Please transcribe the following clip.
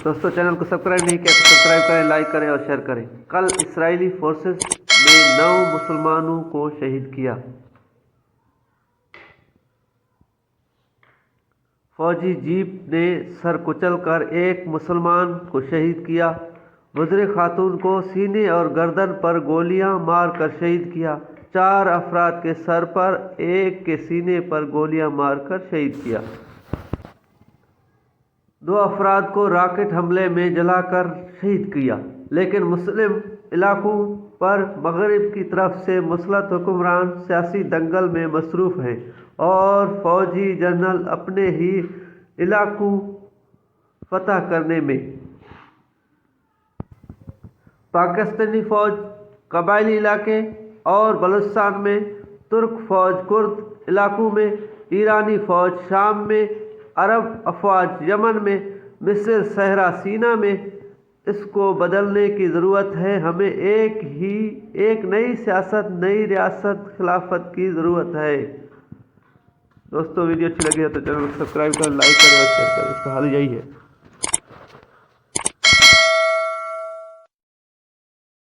दोस्तों चैनल को सब्सक्राइब नहीं किया तो सब्सक्राइब करें, लाइक करें और शेयर करें। कल इस्राएली फोर्सेस ने 9 मुसलमानों को शहीद किया। फौजी जीप ने सर कुचल कर एक मुसलमान को शहीद किया। बुजुर्ग खातून को सीने और गर्दन पर गोलियां मार कर शहीद किया। 4 अफराद के सर पर, एक के सीने पर गोलियां मारकर शहीद किया। 2 अफराद को रॉकेट हमले में जलाकर शहीद किया। लेकिन मुस्लिम इलाकों पर मगरिब की तरफ से मुसलत हुक्मरान सियासी दंगल में मसरूफ़ हैं और फौजी जनरल अपने ही इलाकों फतह करने में। पाकिस्तानी फौज कबायली इलाके और बलूचिस्तान में, तुर्क फौज कुर्द इलाकों में, ईरानी फौज शाम में, अरब अफवाज यमन में, मिस्र सहरा सीना में। इसको बदलने की ज़रूरत है। हमें एक नई सियासत, नई रियासत खिलाफत की ज़रूरत है। दोस्तों वीडियो अच्छी लगी है तो चैनल को सब्सक्राइब करें, लाइक करें और शेयर करें। इसका हल यही है।